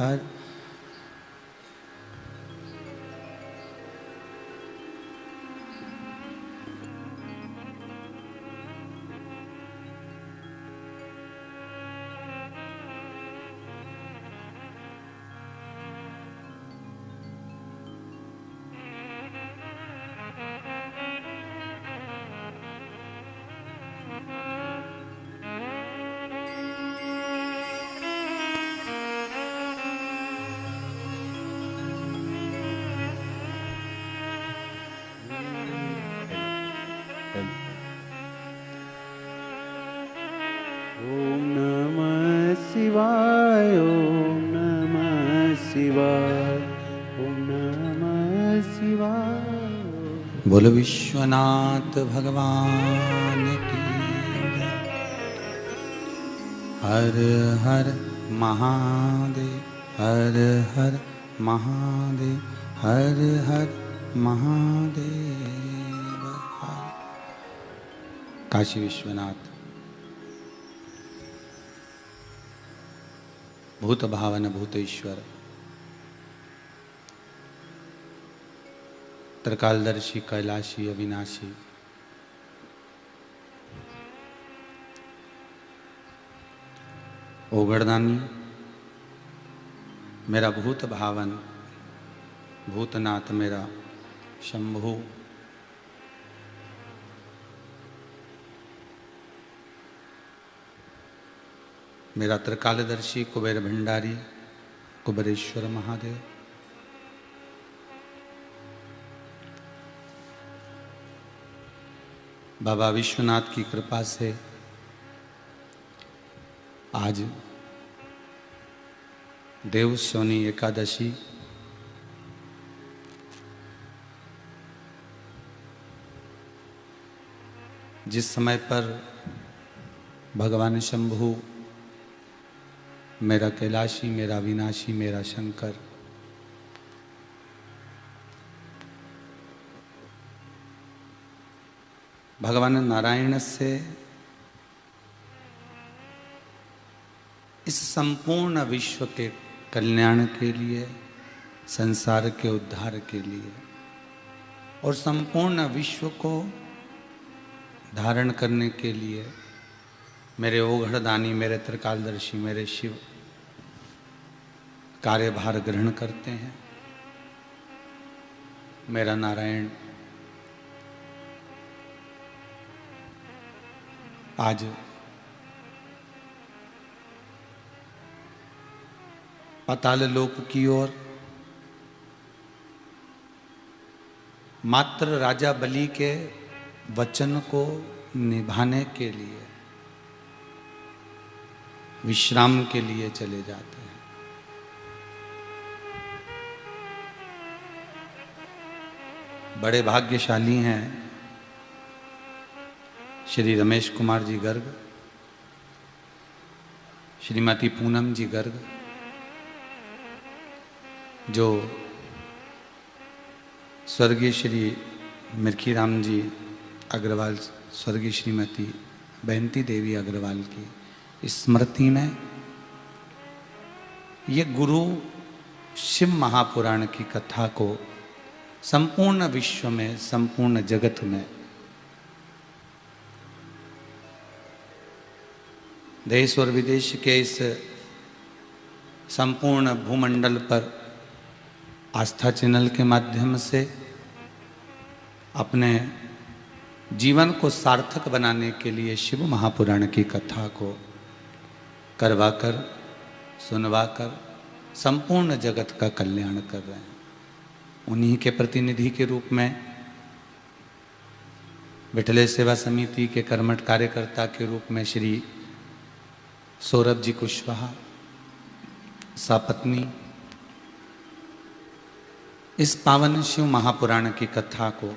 हर। ओम नमः शिवाय, ओम नमः शिवाय, ओम नमः शिवाय। बोलो विश्वनाथ भगवान की जय। हर हर महादेव, हर हर महादेव, हर हर महादेव। काशी विश्वनाथ भूत भावन भूतेश्वर, त्रिकालदर्शी कैलाशी अविनाशी, ओगड़दानी मेरा भूत भावन, भूतनाथ मेरा शंभु, मेरा त्रिकालदर्शी कुबेर भंडारी कुबेरेश्वर महादेव, बाबा विश्वनाथ की कृपा से आज देवशौनी एकादशी, जिस समय पर भगवान शंभु मेरा कैलाशी, मेरा विनाशी, मेरा शंकर, भगवान नारायण से इस संपूर्ण विश्व के कल्याण के लिए, संसार के उद्धार के लिए और संपूर्ण विश्व को धारण करने के लिए मेरे ओघड़दानी, मेरे त्रिकालदर्शी, मेरे शिव कार्यभार ग्रहण करते हैं। मेरा नारायण आज पाताल लोक की ओर मात्र राजा बलि के वचन को निभाने के लिए, विश्राम के लिए चले जाते हैं। बड़े भाग्यशाली हैं श्री रमेश कुमार जी गर्ग, श्रीमती पूनम जी गर्ग, जो स्वर्गीय श्री मिर्खीराम जी अग्रवाल, स्वर्गीय श्रीमती बहंती देवी अग्रवाल की स्मृति में ये गुरु शिव महापुराण की कथा को संपूर्ण विश्व में, संपूर्ण जगत में, देश और विदेश के इस संपूर्ण भूमंडल पर आस्था चैनल के माध्यम से अपने जीवन को सार्थक बनाने के लिए शिव महापुराण की कथा को करवाकर, सुनवाकर संपूर्ण जगत का कल्याण कर रहे हैं। उन्हीं के प्रतिनिधि के रूप में विठले सेवा समिति के कर्मठ कार्यकर्ता के रूप में श्री सौरभ जी कुशवाहा सपत्नी इस पावन शिव महापुराण की कथा को,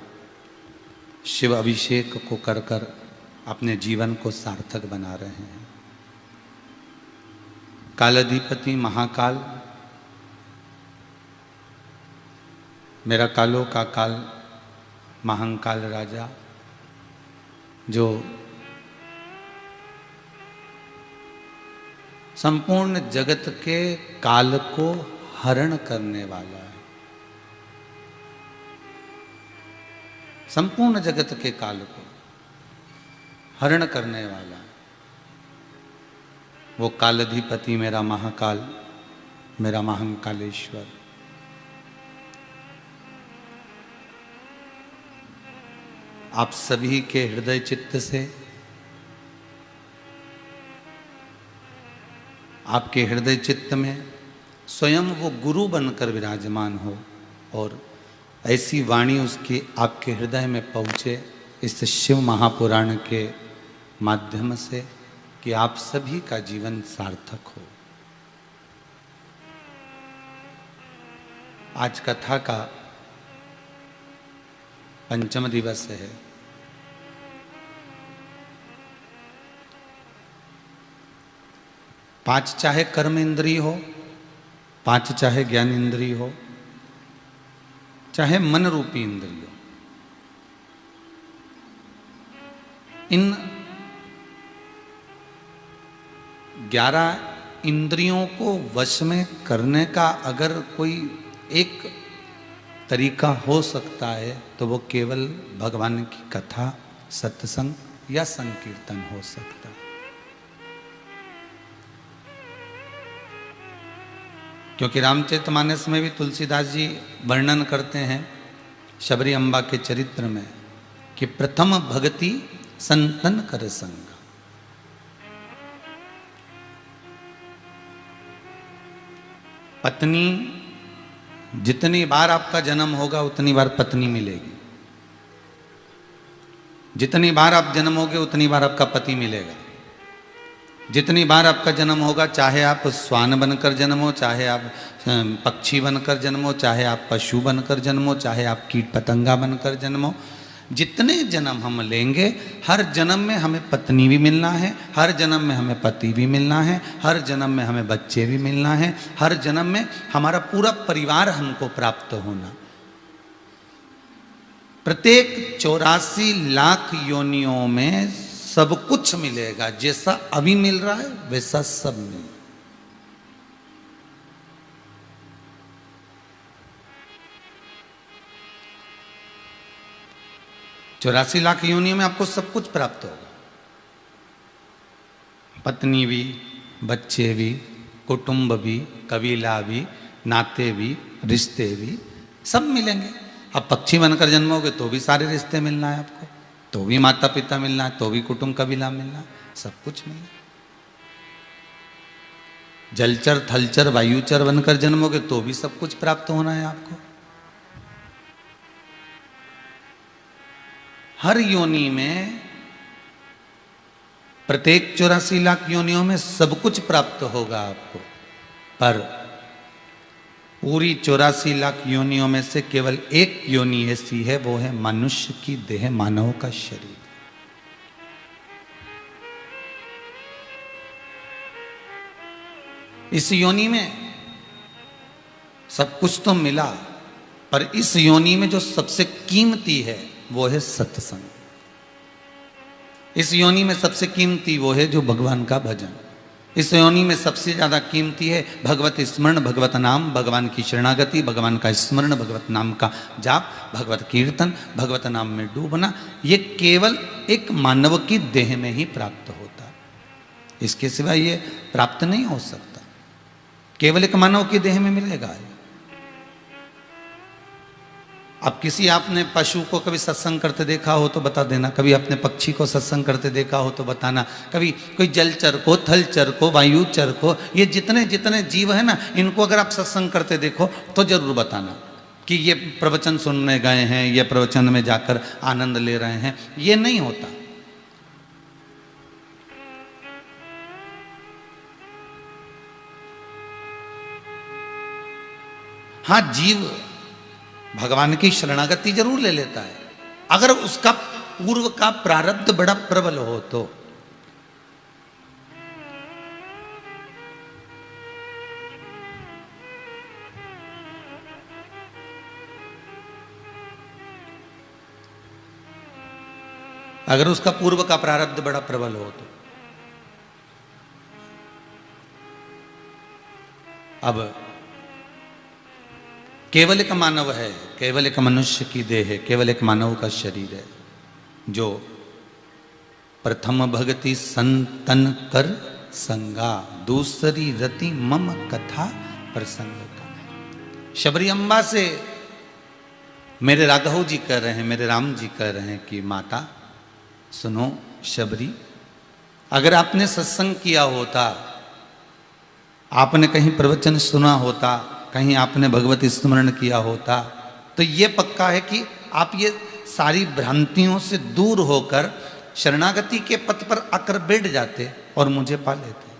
शिव अभिषेक को कर कर अपने जीवन को सार्थक बना रहे हैं। कालाधिपति महाकाल, मेरा कालों का काल, महाकाल राजा, जो संपूर्ण जगत के काल को हरण करने वाला है। संपूर्ण जगत के काल को हरण करने वाला है वो कालाधिपति, मेरा महाकाल, मेरा महाकालेश्वर। आप सभी के हृदय चित्त से, आपके हृदय चित्त में स्वयं वो गुरु बनकर विराजमान हो और ऐसी वाणी उसकी आपके हृदय में पहुँचे इस शिव महापुराण के माध्यम से कि आप सभी का जीवन सार्थक हो। आज कथा का पंचम दिवस है। पांच चाहे कर्म इंद्रिय हो, पांच चाहे ज्ञान इंद्रिय हो, चाहे मन रूपी इंद्रिय हो, इन 11 इंद्रियों को वश में करने का अगर कोई एक तरीका हो सकता है तो वो केवल भगवान की कथा, सत्संग या संकीर्तन हो सकता है। क्योंकि रामचरितमानस में भी तुलसीदास जी वर्णन करते हैं शबरी अम्बा के चरित्र में कि प्रथम भक्ति संतन कर संग। पत्नी, जितनी बार आपका जन्म होगा उतनी बार पत्नी मिलेगी, जितनी बार आप जन्मोगे उतनी बार आपका पति मिलेगा। जितनी बार आपका जन्म होगा, चाहे आप श्वान बनकर जन्मो, चाहे आप पक्षी बनकर जन्मो, चाहे आप पशु बनकर जन्मो, चाहे आप कीट पतंगा बनकर जन्मो, जितने जन्म हम लेंगे हर जन्म में हमें पत्नी भी मिलना है, हर जन्म में हमें पति भी मिलना है, हर जन्म में हमें बच्चे भी मिलना है, हर जन्म में हमारा पूरा परिवार हमको प्राप्त होना। प्रत्येक 84 लाख योनियों में सब कुछ मिलेगा, जैसा अभी मिल रहा है वैसा सब मिलेगा। चौरासी लाख योनियों में आपको सब कुछ प्राप्त होगा, पत्नी भी, बच्चे भी, कुटुंब भी, कबीला भी, नाते भी, रिश्ते भी, सब मिलेंगे। अब पक्षी बनकर जन्मोगे तो भी सारे रिश्ते मिलना है आपको, तो भी माता पिता मिलना है, तो भी कुटुंब कबीला मिलना है, सब कुछ मिलना है। जलचर, थलचर, वायुचर बनकर जन्मोगे तो भी सब कुछ प्राप्त होना है आपको। हर योनि में, प्रत्येक 84 लाख योनियों में सब कुछ प्राप्त होगा आपको, पर पूरी 84 लाख योनियों में से केवल एक योनि ऐसी है, वो है मनुष्य की देह, मानव का शरीर। इस योनि में सब कुछ तो मिला, पर इस योनि में जो सबसे कीमती है वो है सत्संग। इस योनि में सबसे कीमती वो है जो भगवान का भजन। इस योनि में सबसे ज्यादा कीमती है भगवत स्मरण, भगवत नाम, भगवान की शरणागति, भगवान का स्मरण, भगवत नाम का जाप, भगवत कीर्तन, भगवत नाम में डूबना। ये केवल एक मानव की देह में ही प्राप्त होता है, इसके सिवा ये प्राप्त नहीं हो सकता। केवल एक मानव की देह में मिलेगा। अब किसी आपने पशु को कभी सत्संग करते देखा हो तो बता देना, कभी आपने पक्षी को सत्संग करते देखा हो तो बताना, कभी कोई जलचर को, थलचर को, वायुचर को, ये जितने जितने जीव है ना, इनको अगर आप सत्संग करते देखो तो जरूर बताना कि ये प्रवचन सुनने गए हैं, ये प्रवचन में जाकर आनंद ले रहे हैं। ये नहीं होता। हाँ, जीव भगवान की शरणागति जरूर ले लेता है, अगर उसका पूर्व का प्रारब्ध बड़ा प्रबल हो तो। अगर उसका पूर्व का प्रारब्ध बड़ा प्रबल हो तो अब केवल एक मानव है, केवल एक मनुष्य की देह है, केवल एक मानव का शरीर है जो प्रथम भगति संतन कर संगा, दूसरी रति मम कथा प्रसंग का। शबरी अम्बा से मेरे राघव जी कह रहे हैं, मेरे राम जी कह रहे हैं कि माता सुनो शबरी, अगर आपने सत्संग किया होता, आपने कहीं प्रवचन सुना होता, कहीं आपने भगवत स्मरण किया होता, तो ये पक्का है कि आप ये सारी भ्रांतियों से दूर होकर शरणागति के पथ पर आकर बैठ जाते और मुझे पा लेते।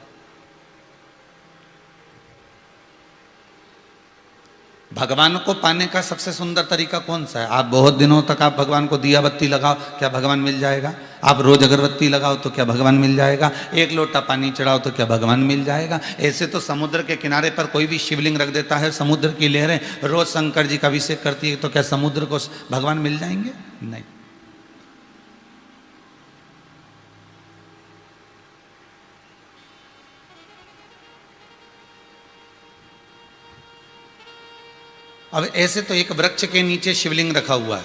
भगवान को पाने का सबसे सुंदर तरीका कौन सा है? आप बहुत दिनों तक आप भगवान को दिया बत्ती लगाओ, क्या भगवान मिल जाएगा? आप रोज अगरबत्ती लगाओ तो क्या भगवान मिल जाएगा? एक लोटा पानी चढ़ाओ तो क्या भगवान मिल जाएगा? ऐसे तो समुद्र के किनारे पर कोई भी शिवलिंग रख देता है, समुद्र की लहरें रोज शंकर जी का अभिषेक करती है, तो क्या समुद्र को भगवान मिल जाएंगे? नहीं। अब ऐसे तो एक वृक्ष के नीचे शिवलिंग रखा हुआ है,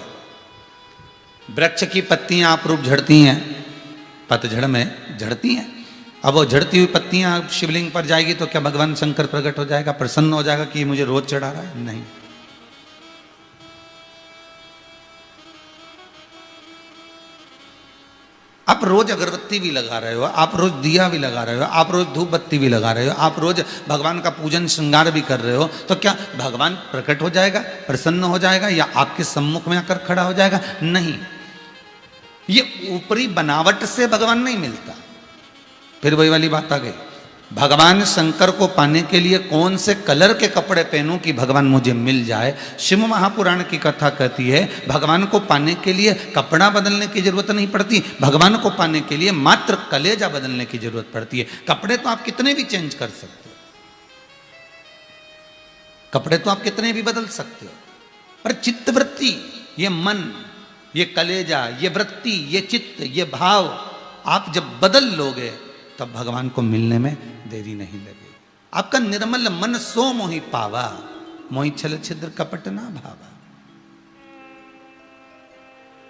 वृक्ष की पत्तियां अप्रूप झड़ती हैं, पतझड़ में झड़ती हैं। अब वो झड़ती हुई पत्तियां शिवलिंग पर जाएगी तो क्या भगवान शंकर प्रकट हो जाएगा, प्रसन्न हो जाएगा कि मुझे रोज चढ़ा रहा है? नहीं। आप रोज अगरबत्ती भी लगा रहे हो, आप रोज दिया भी लगा रहे हो, आप रोज धूप बत्ती भी लगा रहे हो, आप रोज भगवान का पूजन श्रृंगार भी कर रहे हो, तो क्या भगवान प्रकट हो जाएगा, प्रसन्न हो जाएगा, या आपके सम्मुख में आकर खड़ा हो जाएगा? नहीं। ये ऊपरी बनावट से भगवान नहीं मिलता। फिर वही वाली बात आ गई, भगवान शंकर को पाने के लिए कौन से कलर के कपड़े पहनूं कि भगवान मुझे मिल जाए? शिव महापुराण की कथा कहती है भगवान को पाने के लिए कपड़ा बदलने की जरूरत नहीं पड़ती, भगवान को पाने के लिए मात्र कलेजा बदलने की जरूरत पड़ती है। कपड़े तो आप कितने भी चेंज कर सकते हो, कपड़े तो आप कितने भी बदल सकते हो, पर चित्तवृत्ति, ये मन, ये कलेजा, ये वृत्ति, ये चित्त, ये भाव आप जब बदल लोगे तब भगवान को मिलने में देरी नहीं लगेगी। आपका निर्मल मन सो मोहि पावा, मोहि छल छिद्र कपट ना भावा।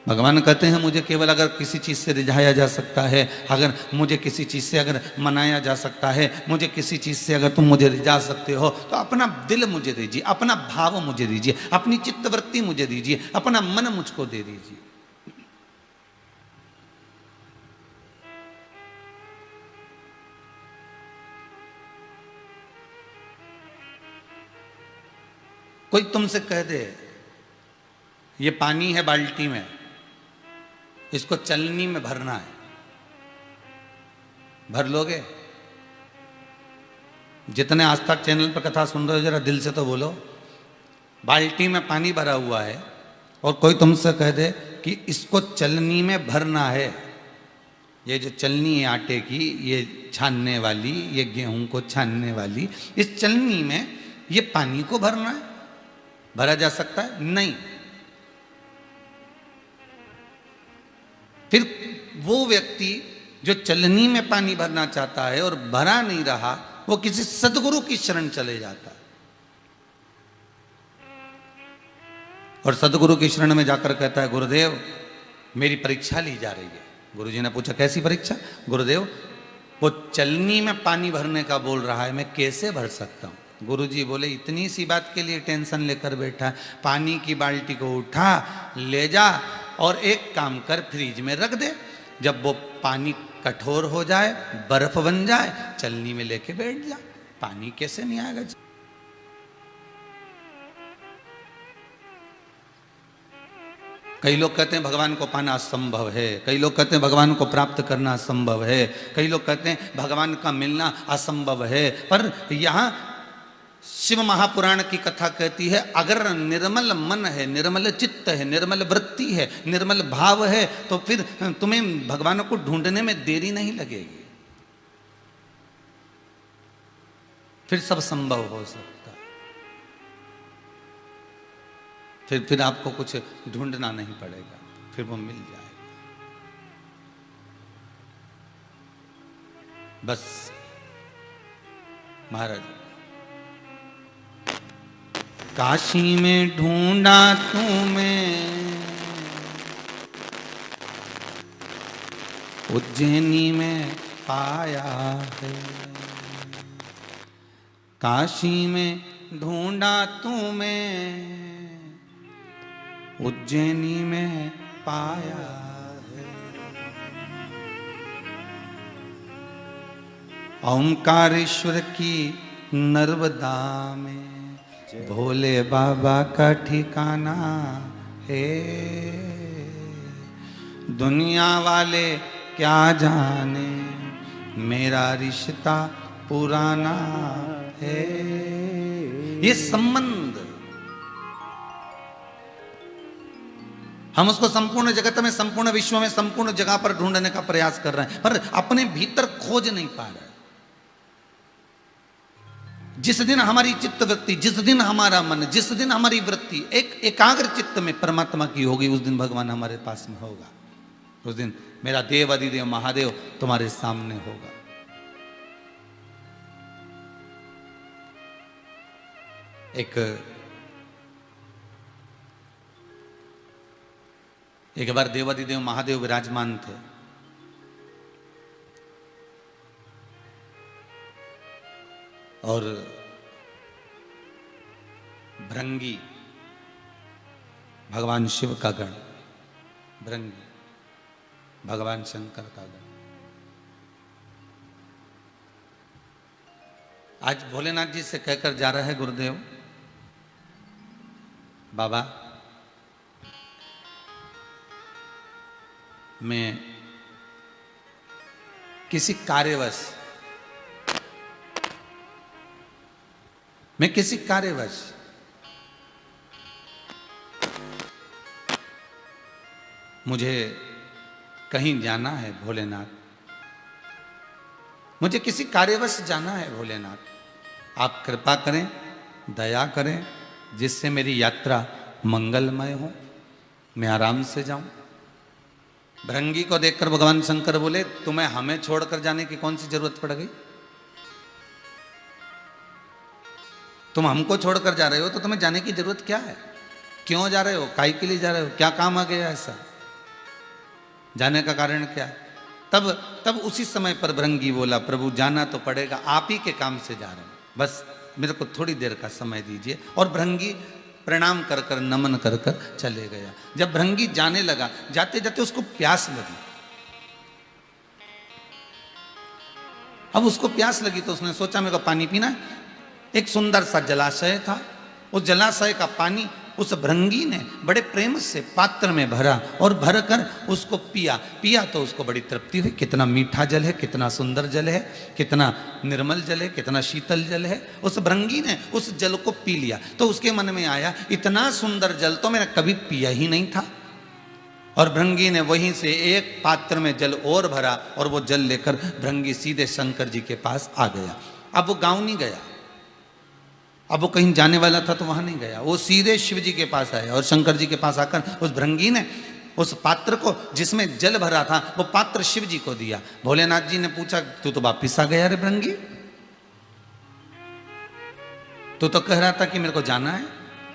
भगवान कहते हैं मुझे केवल अगर किसी चीज से रिझाया जा सकता है, अगर मुझे किसी चीज से अगर मनाया जा सकता है, मुझे किसी चीज से अगर तुम मुझे रिझा सकते हो, तो अपना दिल मुझे दीजिए, अपना भाव मुझे दीजिए, अपनी चित्तवृत्ति मुझे दीजिए, अपना मन मुझको दे दीजिए। कोई तुमसे कह दे ये पानी है बाल्टी में, इसको चलनी में भरना है, भर लोगे? जितने आज तक चैनल पर कथा सुन रहे हो जरा दिल से तो बोलो, बाल्टी में पानी भरा हुआ है और कोई तुमसे कह दे कि इसको चलनी में भरना है, ये जो चलनी है आटे की, ये छानने वाली, ये गेहूं को छानने वाली, इस चलनी में ये पानी को भरना है, भरा जा सकता है? नहीं। फिर वो व्यक्ति जो चलनी में पानी भरना चाहता है और भरा नहीं रहा, वो किसी सदगुरु की शरण चले जाता है और सदगुरु की शरण में जाकर कहता है गुरुदेव मेरी परीक्षा ली जा रही है। गुरुजी ने पूछा कैसी परीक्षा? गुरुदेव वो चलनी में पानी भरने का बोल रहा है, मैं कैसे भर सकता हूं? गुरुजी बोले इतनी सी बात के लिए टेंशन लेकर बैठा है, पानी की बाल्टी को उठा ले जा और एक काम कर फ्रिज में रख दे, जब वो पानी कठोर हो जाए, बर्फ बन जाए, चलनी में लेके बैठ जा। पानी कैसे नहीं आएगा? कई लोग कहते हैं भगवान को पाना असंभव है, कई लोग कहते हैं भगवान को प्राप्त करना असंभव है, कई लोग कहते हैं भगवान का मिलना असंभव है, पर यहाँ शिव महापुराण की कथा कहती है अगर निर्मल मन है, निर्मल चित्त है, निर्मल वृत्ति है, निर्मल भाव है, तो फिर तुम्हें भगवान को ढूंढने में देरी नहीं लगेगी, फिर सब संभव हो सकता है, फिर आपको कुछ ढूंढना नहीं पड़ेगा, फिर वो मिल जाएगा। बस महाराज काशी में ढूंढा तुम्हें, उज्जैनी में पाया है। काशी में ढूंढा तुम्हें, उज्जैनी में पाया है। ओंकारेश्वर की नर्मदा में भोले बाबा का ठिकाना है। दुनिया वाले क्या जाने मेरा रिश्ता पुराना है। ये संबंध हम उसको संपूर्ण जगत में, संपूर्ण विश्व में, संपूर्ण जगह पर ढूंढने का प्रयास कर रहे हैं, पर अपने भीतर खोज नहीं पा रहे। जिस दिन हमारी चित्त वृत्ति, जिस दिन हमारा मन, जिस दिन हमारी वृत्ति एक एकाग्र चित्त में परमात्मा की होगी, उस दिन भगवान हमारे पास में होगा। उस दिन मेरा देव अधिदेव महादेव तुम्हारे सामने होगा। एक बार देवादिदेव महादेव विराजमान थे। और भृंगी भगवान शिव का गण, भृंगी भगवान शंकर का गण। आज भोलेनाथ जी से कहकर जा रहा है गुरुदेव, बाबा मैं किसी कार्यवश मुझे कहीं जाना है भोलेनाथ, मुझे किसी कार्यवश जाना है भोलेनाथ। आप कृपा करें, दया करें, जिससे मेरी यात्रा मंगलमय हो, मैं आराम से जाऊं। भृंगी को देखकर भगवान शंकर बोले, तुम्हें हमें छोड़कर जाने की कौन सी जरूरत पड़ गई? तुम हमको छोड़कर जा रहे हो तो तुम्हें जाने की जरूरत क्या है? क्यों जा रहे हो? काहे के लिए जा रहे हो? क्या काम आ गया ऐसा? जाने का कारण क्या है? तब उसी समय पर भृंगी बोला, प्रभु जाना तो पड़ेगा, आप ही के काम से जा रहे हैं, बस मेरे को थोड़ी देर का समय दीजिए। और भृंगी प्रणाम कर कर, नमन कर कर चले गया। जब भृंगी जाने लगा, जाते जाते उसको प्यास लगी। अब उसको प्यास लगी तो उसने सोचा मेरे को पानी पीना है। एक सुंदर सा जलाशय था, उस जलाशय का पानी उस भृंगी ने बड़े प्रेम से पात्र में भरा और भरकर उसको पिया तो उसको बड़ी तृप्ति हुई। कितना मीठा जल है, कितना सुंदर जल है, कितना निर्मल जल है, कितना शीतल जल है। उस भृंगी ने उस जल को पी लिया तो उसके मन में आया, इतना सुंदर जल तो मैंने कभी पिया ही नहीं था। और भृंगी ने वहीं से एक पात्र में जल और भरा और वो जल लेकर भृंगी सीधे शंकर जी के पास आ गया। अब वो गांव नहीं गया, अब वो कहीं जाने वाला था तो वहां नहीं गया, वो सीधे शिव जी के पास आया। और शंकर जी के पास आकर उस भृंगी ने उस पात्र को जिसमें जल भरा था वो पात्र शिव जी को दिया। भोलेनाथ जी ने पूछा, तू तो वापिस आ गया रे भृंगी, तू तो कह रहा था कि मेरे को जाना है,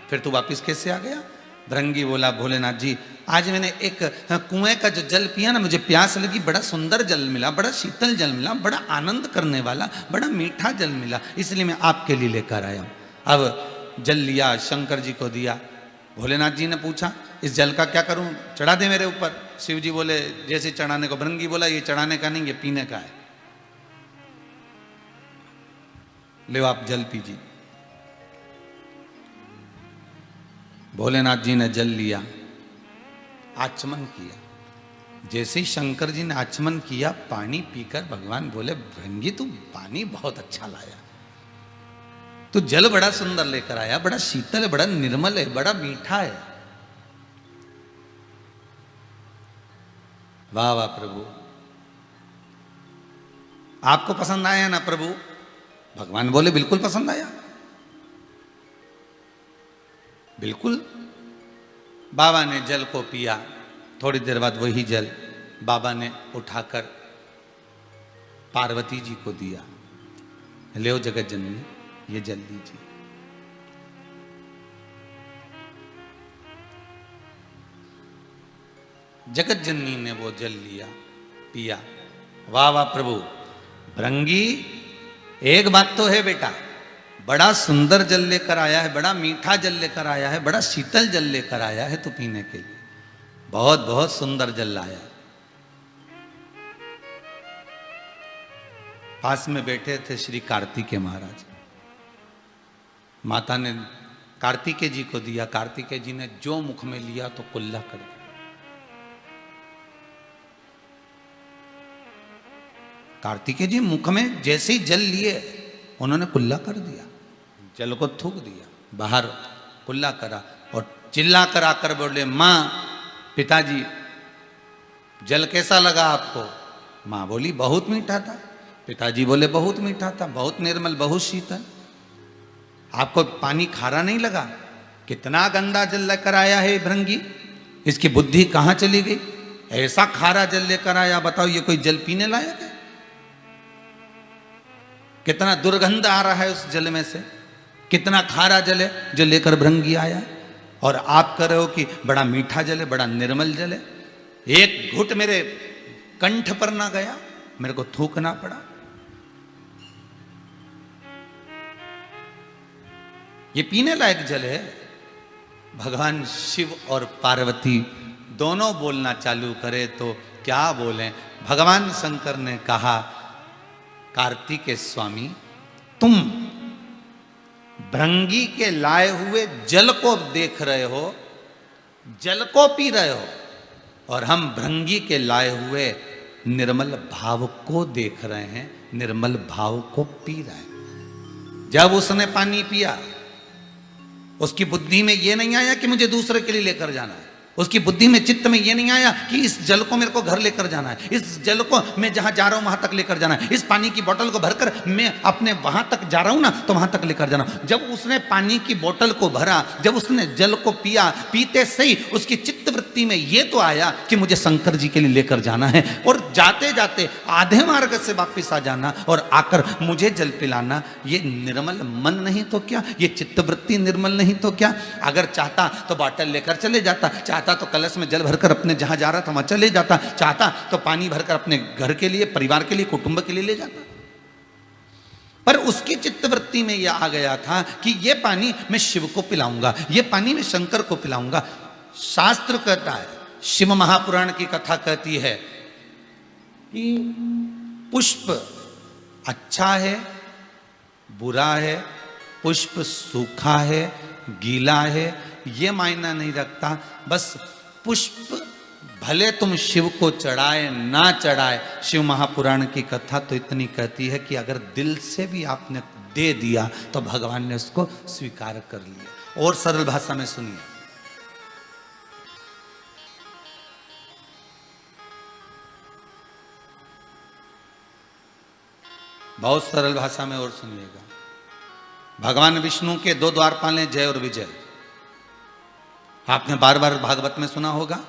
फिर तू वापिस कैसे आ गया? भृंगी बोला, भोलेनाथ जी आज मैंने एक कुएं का जो जल पिया ना, मुझे प्यास लगी, बड़ा सुंदर जल मिला, बड़ा शीतल जल मिला, बड़ा आनंद करने वाला, बड़ा मीठा जल मिला, इसलिए मैं आपके लिए लेकर आया हूं। अब जल लिया, शंकर जी को दिया। भोलेनाथ जी ने पूछा, इस जल का क्या करूं, चढ़ा दे मेरे ऊपर? शिव जी बोले, जैसे चढ़ाने को। भृंगी बोला, ये चढ़ाने का नहीं, ये पीने का है, ले आप जल पीजिए। भोलेनाथ जी ने जल लिया, आचमन किया। जैसे ही शंकर जी ने आचमन किया, पानी पीकर भगवान बोले, भृंगी तू पानी बहुत अच्छा लाया, तू जल बड़ा सुंदर लेकर आया, बड़ा शीतल है, बड़ा निर्मल है, बड़ा मीठा है। वाह वाह प्रभु, आपको पसंद आया ना प्रभु? भगवान बोले, बिल्कुल पसंद आया, बिल्कुल। बाबा ने जल को पिया, थोड़ी देर बाद वही जल बाबा ने उठाकर पार्वती जी को दिया, ले जगत जननी ये जल लीजिए। जगत जननी ने वो जल लिया, पिया। वाह वाह प्रभु, भृंगी एक बात तो है बेटा, बड़ा सुंदर जल लेकर आया है, बड़ा मीठा जल लेकर आया है, बड़ा शीतल जल लेकर आया है तू पीने के लिए, बहुत बहुत सुंदर जल लाया। पास में बैठे थे श्री कार्तिकेय महाराज, माता ने कार्तिकेय जी को दिया, कार्तिकेय जी ने जो मुख में लिया तो कुल्ला कर दिया। कार्तिकेय जी मुख में जैसे ही जल लिए उन्होंने कुल्ला कर दिया, जल को थूक दिया, बाहर कुल्ला करा और चिल्ला कर आकर बोले, माँ पिताजी जल कैसा लगा आपको? माँ बोली बहुत मीठा था। पिताजी बोले बहुत मीठा था, बहुत निर्मल, बहुत शीतल। आपको पानी खारा नहीं लगा? कितना गंदा जल लेकर आया है भृंगी, इसकी बुद्धि कहाँ चली गई? ऐसा खारा जल लेकर आया, बताओ ये कोई जल पीने लायक है? कितना दुर्गंध आ रहा है उस जल में से, कितना खारा जल है जो लेकर भृंगी आया है। और आप कह रहे हो कि बड़ा मीठा जल है, बड़ा निर्मल जल है। एक घुट मेरे कंठ पर ना गया, मेरे को थूकना पड़ा। ये पीने लायक जल है? भगवान शिव और पार्वती दोनों बोलना चालू करे तो क्या बोलें। भगवान शंकर ने कहा, कार्तिकेय स्वामी तुम भृंगी के लाए हुए जल को देख रहे हो, जल को पी रहे हो, और हम भृंगी के लाए हुए निर्मल भाव को देख रहे हैं, निर्मल भाव को पी रहे हैं। जब उसने पानी पिया, उसकी बुद्धि में यह नहीं आया कि मुझे दूसरे के लिए लेकर जाना है, उसकी बुद्धि में, चित्त में यह नहीं आया कि इस जल को मेरे को घर लेकर जाना है, इस जल को मैं जहां जा रहा हूं वहां तक लेकर जाना है, इस पानी की बोतल को भरकर मैं अपने वहां तक जा रहा हूं ना तो वहां तक लेकर जाना। जब उसने पानी की बोतल को भरा, जब उसने जल को पिया, पीते सही उसकी चित्त वृत्ति में यह तो आया कि मुझे शंकर जी के लिए लेकर जाना है, और जाते जाते आधे मार्ग से वापिस आ जाना और आकर मुझे जल पिलाना। ये निर्मल मन नहीं तो क्या, ये चित्त वृत्ति निर्मल नहीं तो क्या? अगर चाहता तो बोतल लेकर चले जाता, चाहता तो कलश में जल भरकर अपने जहां जा रहा था वहां चले जाता, चाहता तो पानी भरकर अपने घर के लिए, परिवार के लिए, कुटुंब के लिए ले जाता। पर उसकी चित्तवृत्ति में यह आ गया था कि यह पानी मैं शिव को पिलाऊंगा, यह पानी मैं शंकर को पिलाऊंगा। शास्त्र कहता है, शिव महापुराण की कथा कहती है कि पुष्प अच्छा है, बुरा है, पुष्प सूखा है, गीला है, ये मायना नहीं रखता। बस पुष्प भले तुम शिव को चढ़ाए ना चढ़ाए, शिव महापुराण की कथा तो इतनी कहती है कि अगर दिल से भी आपने दे दिया तो भगवान ने उसको स्वीकार कर लिया। और सरल भाषा में सुनिए, बहुत सरल भाषा में और सुनिएगा। भगवान विष्णु के दो द्वारपाल हैं, जय और विजय। आपने बार बार भागवत में सुना होगा,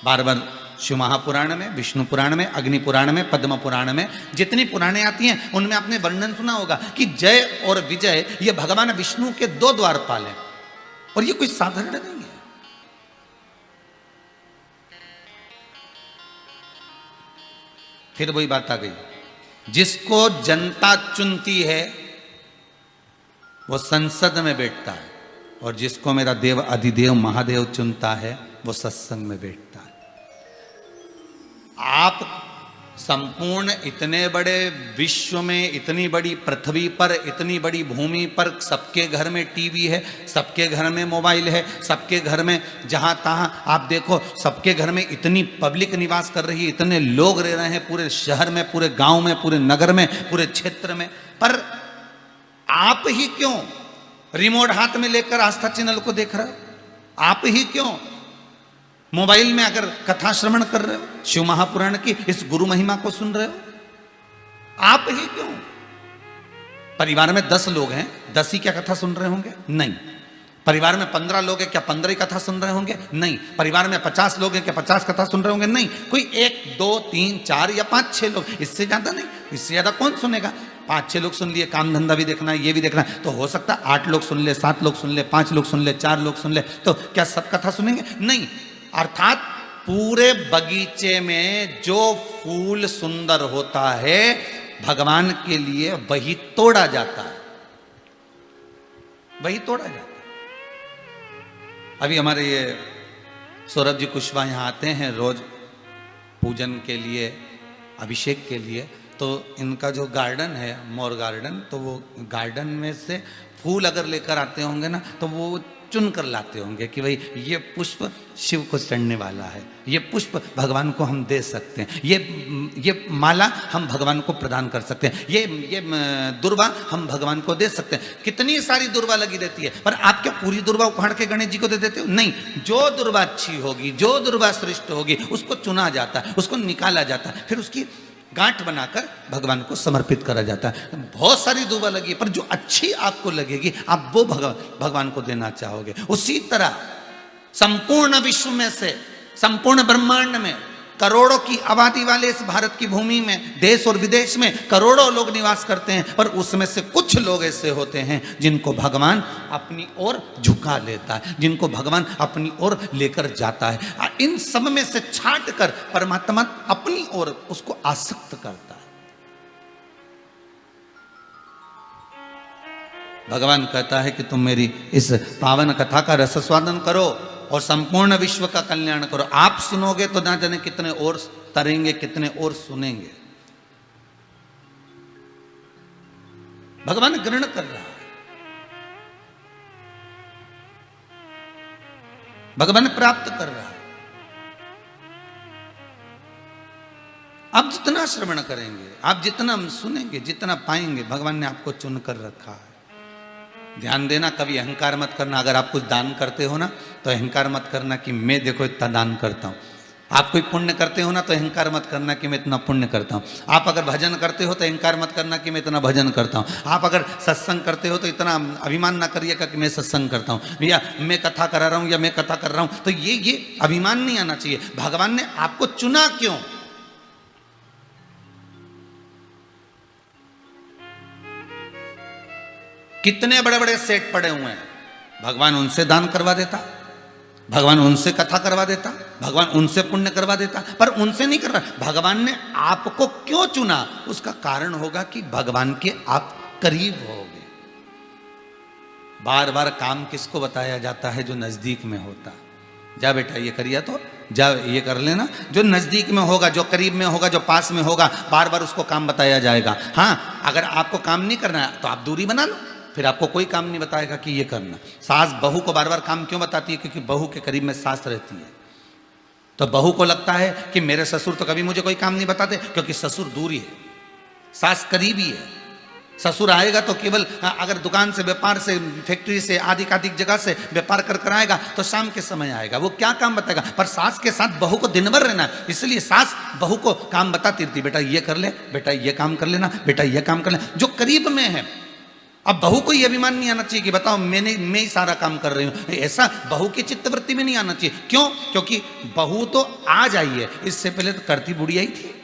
बार बार शिव महापुराण में, विष्णु पुराण में, अग्नि पुराण में, पद्म पुराण में, जितनी पुराणें आती हैं उनमें आपने वर्णन सुना होगा कि जय और विजय ये भगवान विष्णु के दो द्वारपाल हैं। और ये कोई साधारण नहीं है। फिर वही बात आ गई, जिसको जनता चुनती है वो संसद में बैठता है, और जिसको मेरा देव अधिदेव महादेव चुनता है वो सत्संग में बैठता है। आप संपूर्ण इतने बड़े विश्व में, इतनी बड़ी पृथ्वी पर, इतनी बड़ी भूमि पर सबके घर में टीवी है, सबके घर में मोबाइल है, सबके घर में जहां तहां आप देखो, सबके घर में इतनी पब्लिक निवास कर रही है, इतने लोग रह रहे हैं पूरे शहर में, पूरे गांव में, पूरे नगर में, पूरे क्षेत्र में। पर आप ही क्यों रिमोट हाथ में लेकर आस्था चैनल को देख रहे हो? आप ही क्यों मोबाइल में अगर कथा श्रवण कर रहे हो, शिव महापुराण की इस गुरु महिमा को सुन रहे हो? आप ही क्यों? परिवार में 10 लोग हैं, 10 ही क्या कथा सुन रहे होंगे? नहीं। परिवार में 15 लोग हैं, क्या 15 ही कथा सुन रहे होंगे? नहीं। परिवार में 50 लोग हैं, क्या 50 कथा सुन रहे होंगे? नहीं। कोई 1, 2, 3, 4 या 5, 6 लोग, इससे ज्यादा नहीं। इससे ज्यादा कौन सुनेगा? 5-6 लोग सुन लिए, काम धंधा भी देखना है, ये भी देखना है, तो हो सकता है 8 लोग सुन ले, 7 लोग सुन ले, 5 लोग सुन ले, 4 लोग सुन ले, तो क्या सब कथा सुनेंगे? नहीं। अर्थात पूरे बगीचे में जो फूल सुंदर होता है भगवान के लिए वही तोड़ा जाता है, वही तोड़ा जाता है। अभी हमारे ये सौरभ जी कुशवाहा यहाँ आते हैं रोज पूजन के लिए, अभिषेक के लिए, तो इनका जो गार्डन है मोर गार्डन, तो वो गार्डन में से फूल अगर लेकर आते होंगे ना तो वो चुन कर लाते होंगे कि भाई ये पुष्प शिव को चढ़ने वाला है, ये पुष्प भगवान को हम दे सकते हैं, ये माला हम भगवान को प्रदान कर सकते हैं, ये दुर्वा हम भगवान को दे सकते हैं। कितनी सारी दुर्वा लगी रहती है, पर आप क्या पूरी दुर्वा उखाड़ के गणेश जी को दे देते हो? नहीं, जो दुर्वा अच्छी होगी, जो दुर्वा श्रेष्ठ होगी, उसको चुना जाता है, उसको निकाला जाता है, फिर उसकी गांठ बनाकर भगवान को समर्पित करा जाता है। बहुत सारी दुर्वा लगी, पर जो अच्छी आपको लगेगी आप वो भगवान को देना चाहोगे। उसी तरह संपूर्ण विश्व में से, संपूर्ण ब्रह्मांड में करोड़ों की आबादी वाले इस भारत की भूमि में, देश और विदेश में करोड़ों लोग निवास करते हैं, पर उसमें से कुछ लोग ऐसे होते हैं जिनको भगवान अपनी ओर झुका लेता है, जिनको भगवान अपनी ओर लेकर जाता है। इन सब में से छांट कर परमात्मा अपनी ओर उसको आसक्त करता है। भगवान कहता है कि तुम मेरी इस पावन कथा का रसस्वादन करो और संपूर्ण विश्व का कल्याण करो। आप सुनोगे तो ना जाने कितने और तरेंगे, कितने और सुनेंगे। भगवान ग्रहण कर रहा है, भगवान प्राप्त कर रहा है। आप जितना श्रवण करेंगे, आप जितना सुनेंगे, जितना पाएंगे, भगवान ने आपको चुन कर रखा है। ध्यान देना, कभी अहंकार मत करना। अगर आप कुछ दान करते हो ना तो अहंकार मत करना कि मैं देखो इतना दान करता हूं। आप कोई पुण्य करते हो ना तो अहंकार मत करना कि मैं इतना पुण्य करता हूं। आप अगर भजन करते हो तो अहंकार मत करना कि मैं इतना भजन करता हूं। आप अगर सत्संग करते हो तो इतना अभिमान ना करिएगा कि मैं सत्संग करता हूं, या मैं कथा करा रहा हूं, या मैं कथा कर रहा हूं। तो ये अभिमान नहीं आना चाहिए। भगवान ने आपको चुना क्यों? कितने बड़े बड़े सेठ पड़े हुए हैं, भगवान उनसे दान करवा देता, भगवान उनसे कथा करवा देता, भगवान उनसे पुण्य करवा देता, पर उनसे नहीं कर रहा। भगवान ने आपको क्यों चुना? उसका कारण होगा कि भगवान के आप करीब होगे। बार बार काम किसको बताया जाता है? जो नजदीक में होता। जा बेटा ये करिए, तो जा ये कर लेना। जो नजदीक में होगा, जो करीब में होगा, जो पास में होगा, बार बार उसको काम बताया जाएगा। हाँ, अगर आपको काम नहीं करना है तो आप दूरी बना लो, फिर आपको कोई काम नहीं बताएगा कि ये करना। सास बहू को बार बार काम क्यों बताती है? क्योंकि बहू के करीब में सास रहती है, तो बहू को लगता है कि मेरे ससुर तो कभी मुझे कोई काम नहीं बताते, क्योंकि ससुर दूरी है, सास करीबी है। ससुर आएगा तो केवल अगर दुकान से, व्यापार से, फैक्ट्री से, आधिक जगह से व्यापार कर आएगा तो शाम के समय आएगा, वो क्या काम बताएगा। पर सास के साथ बहू को दिन भर रहना है, इसलिए सास बहू को काम बताती रहती, बेटा ये कर ले, बेटा ये काम कर लेना, बेटा ये काम कर लेना, जो करीब में है। अब बहू को यह अभिमान नहीं आना चाहिए कि बताओ मैं ही सारा काम कर रही हूं। ऐसा बहू की चित्तवृत्ति में नहीं आना चाहिए। क्यों? क्योंकि बहू तो आज आई है, इससे पहले तो करती बुढ़िया ही थी।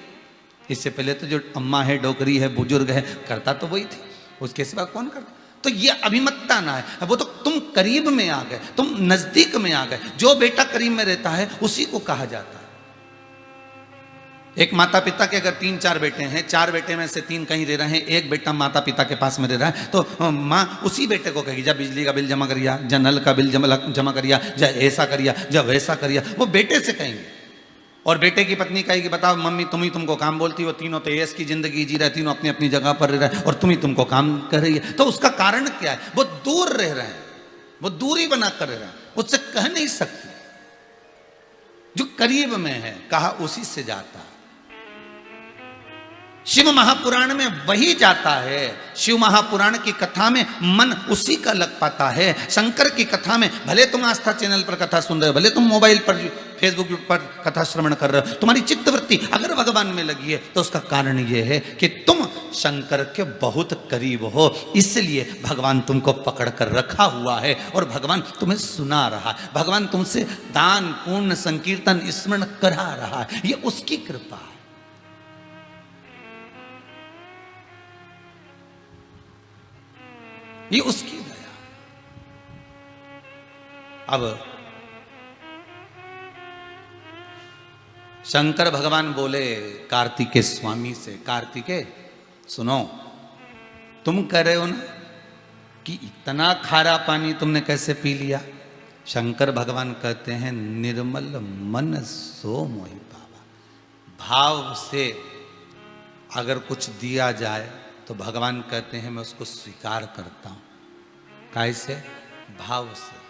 इससे पहले तो जो अम्मा है, डोकरी है, बुजुर्ग है, करता तो वही थी, उसके सिवा कौन करता? तो ये अभिमतता ना है, वो तो तुम करीब में आ गए, तुम नजदीक में आ गए। जो बेटा करीब में रहता है उसी को कहा जाता है। एक माता पिता के अगर 3-4 बेटे हैं, 4 बेटे में से 3 कहीं रह रहे हैं, एक बेटा माता पिता के पास में रह रहा है, तो माँ उसी बेटे को कहेगी जा बिजली का बिल जमा करिया, जा नल का बिल जमा करिया, जा ऐसा करिया, जा वैसा करिया। वो बेटे से कहेंगे। और बेटे की पत्नी कहेगी बताओ मम्मी तुमको काम बोलती हो, तीनों तो ऐस की जिंदगी जी रहे, तीनों अपनी अपनी जगह पर रह रहे हैं और तुमको काम कर रही है। तो उसका कारण क्या है? वो दूर रह रहे हैं, वो दूरी बना कर रह रहे हैं, उससे कह नहीं सकती। जो करीब में है कहा उसी से जाता है। शिव महापुराण में वही जाता है। शिव महापुराण की कथा में मन उसी का लग पाता है। शंकर की कथा में भले तुम आस्था चैनल पर कथा सुन रहे हो, भले तुम मोबाइल पर, फेसबुक पर कथा श्रवण कर रहे हो, तुम्हारी चित्तवृत्ति अगर भगवान में लगी है तो उसका कारण यह है कि तुम शंकर के बहुत करीब हो, इसलिए भगवान तुमको पकड़ कर रखा हुआ है और भगवान तुम्हें सुना रहा है। भगवान तुमसे दान पुण्य संकीर्तन स्मरण करा रहा है। ये उसकी कृपा है। ये उसकी दया। अब शंकर भगवान बोले कार्तिकेय स्वामी से, कार्तिकेय सुनो, तुम कह रहे हो ना कि इतना खारा पानी तुमने कैसे पी लिया। शंकर भगवान कहते हैं निर्मल मन सो मोहि पावा। भाव से अगर कुछ दिया जाए तो भगवान कहते हैं मैं उसको स्वीकार करता हूं। कैसे? भाव से।